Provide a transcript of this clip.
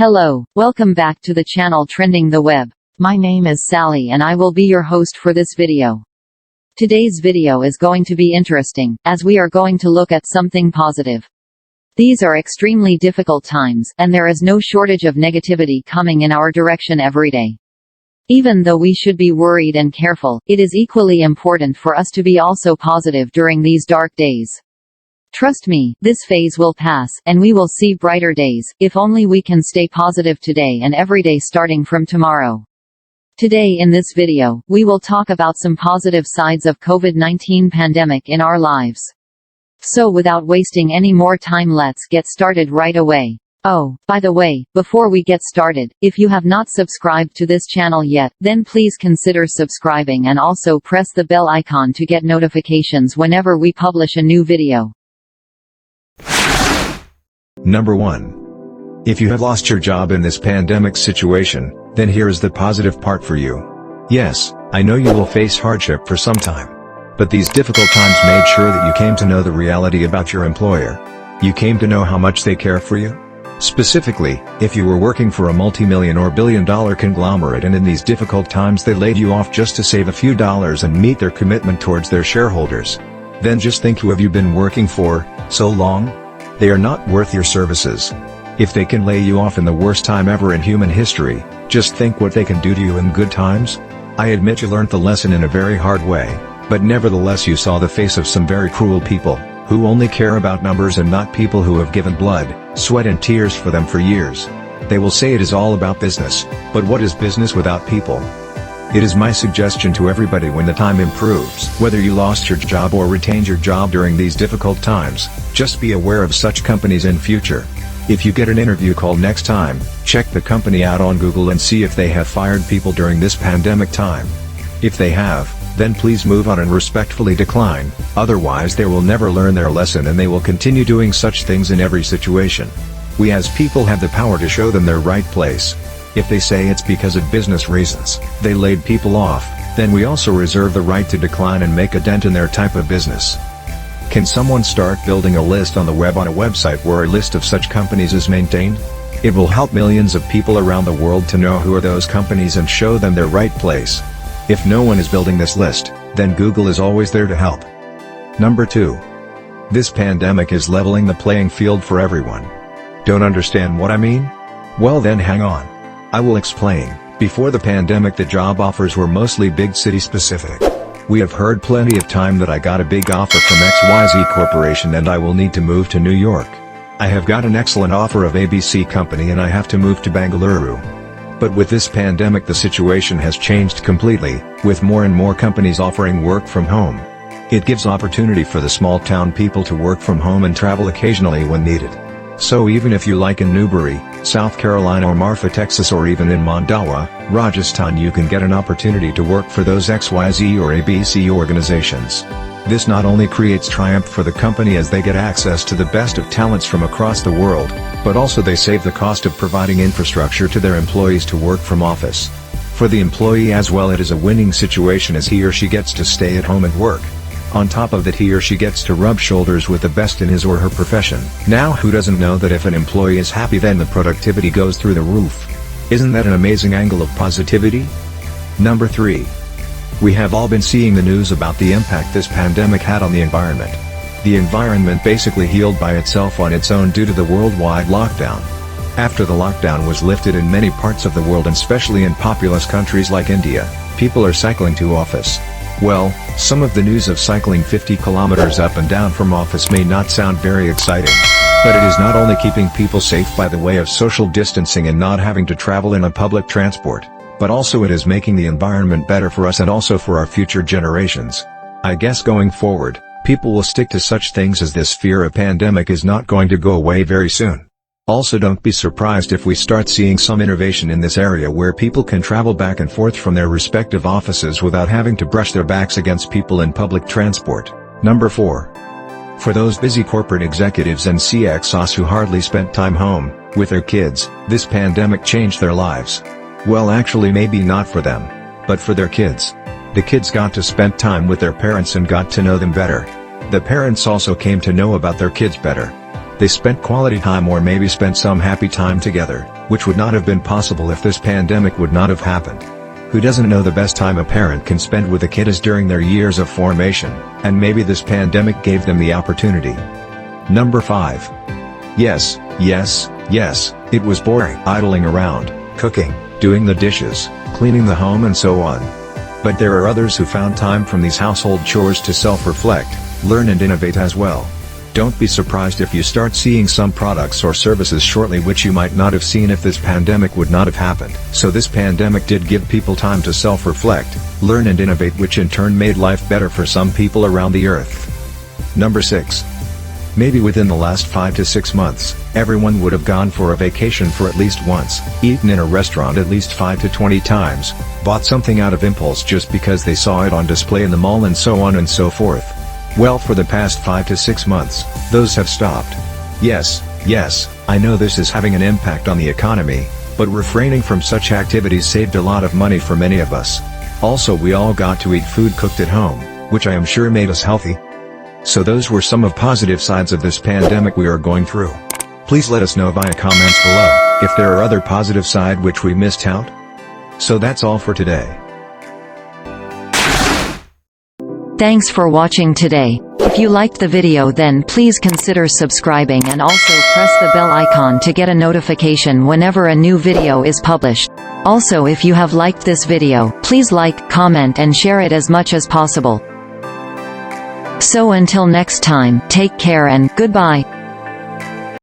Hello, welcome back to the channel Trending the Web. My name is Sally and I will be your host for this video. Today's video is going to be interesting, as we are going to look at something positive. These are extremely difficult times, and there is no shortage of negativity coming in our direction every day. Even though we should be worried and careful, it is equally important for us to be also positive during these dark days. Trust me, this phase will pass, and we will see brighter days, if only we can stay positive today and every day starting from tomorrow. Today in this video, we will talk about some positive sides of COVID-19 pandemic in our lives. So without wasting any more time, let's get started right away. Oh, by the way, before we get started, if you have not subscribed to this channel yet, then please consider subscribing and also press the bell icon to get notifications whenever we publish a new video. Number 1. If you have lost your job in this pandemic situation, then here is the positive part for you. Yes, I know you will face hardship for some time. But these difficult times made sure that you came to know the reality about your employer. You came to know how much they care for you. Specifically, if you were working for a multi-million or billion-dollar conglomerate and in these difficult times they laid you off just to save a few dollars and meet their commitment towards their shareholders. Then just think, who have you been working for so long? They are not worth your services. If they can lay you off in the worst time ever in human history, just think what they can do to you in good times. I admit you learned the lesson in a very hard way, but nevertheless you saw the face of some very cruel people, who only care about numbers and not people who have given blood, sweat and tears for them for years. They will say it is all about business, but what is business without people? It is my suggestion to everybody, when the time improves, whether you lost your job or retained your job during these difficult times, just be aware of such companies in future. If you get an interview call next time, check the company out on Google and see if they have fired people during this pandemic time. If they have, then please move on and respectfully decline, otherwise they will never learn their lesson and they will continue doing such things in every situation. We as people have the power to show them their right place. If they say it's because of business reasons they laid people off, then we also reserve the right to decline and make a dent in their type of business. Can someone start building a list on the web on a website where a list of such companies is maintained? It will help millions of people around the world to know who are those companies and show them their right place. If no one is building this list, then Google is always there to help. Number 2. This pandemic is leveling the playing field for everyone. Don't understand what I mean? Well then hang on. I will explain. Before the pandemic, the job offers were mostly big city specific. We have heard plenty of time that I got a big offer from XYZ Corporation and I will need to move to New York. I have got an excellent offer of ABC Company and I have to move to Bengaluru. But with this pandemic the situation has changed completely, with more and more companies offering work from home. It gives opportunity for the small town people to work from home and travel occasionally when needed. So even if you like in Newbury, South Carolina or Marfa, Texas, or even in Mandawa, Rajasthan, you can get an opportunity to work for those XYZ or ABC organizations. This not only creates triumph for the company as they get access to the best of talents from across the world, but also they save the cost of providing infrastructure to their employees to work from office. For the employee as well, it is a winning situation as he or she gets to stay at home and work. On top of that, he or she gets to rub shoulders with the best in his or her profession. Now who doesn't know that if an employee is happy then the productivity goes through the roof? Isn't that an amazing angle of positivity? Number 3. We have all been seeing the news about the impact this pandemic had on the environment. The environment basically healed by itself on its own due to the worldwide lockdown. After the lockdown was lifted in many parts of the world and especially in populous countries like India, people are cycling to office. Well, some of the news of cycling 50 kilometers up and down from office may not sound very exciting. But it is not only keeping people safe by the way of social distancing and not having to travel in a public transport, but also it is making the environment better for us and also for our future generations. I guess going forward, people will stick to such things as this fear of pandemic is not going to go away very soon. Also don't be surprised if we start seeing some innovation in this area where people can travel back and forth from their respective offices without having to brush their backs against people in public transport. Number 4. For those busy corporate executives and CXOs who hardly spent time home with their kids, this pandemic changed their lives. Well, actually maybe not for them, but for their kids. The kids got to spend time with their parents and got to know them better. The parents also came to know about their kids better. They spent quality time or maybe spent some happy time together, which would not have been possible if this pandemic would not have happened. Who doesn't know the best time a parent can spend with a kid is during their years of formation, and maybe this pandemic gave them the opportunity. Number 5. Yes, it was boring idling around, cooking, doing the dishes, cleaning the home and so on. But there are others who found time from these household chores to self-reflect, learn and innovate as well. Don't be surprised if you start seeing some products or services shortly which you might not have seen if this pandemic would not have happened. So this pandemic did give people time to self-reflect, learn and innovate, which in turn made life better for some people around the earth. Number 6. Maybe within the last 5 to 6 months, everyone would have gone for a vacation for at least once, eaten in a restaurant at least 5 to 20 times, bought something out of impulse just because they saw it on display in the mall and so on and so forth. Well, for the past 5 to 6 months, those have stopped. Yes, I know this is having an impact on the economy, but refraining from such activities saved a lot of money for many of us. Also, we all got to eat food cooked at home, which I am sure made us healthy. So those were some of positive sides of this pandemic we are going through. Please let us know via comments below, if there are other positive side which we missed out. So that's all for today. Thanks for watching today. If you liked the video, then please consider subscribing and also press the bell icon to get a notification whenever a new video is published. Also, if you have liked this video, please like, comment and share it as much as possible. So until next time, take care and goodbye.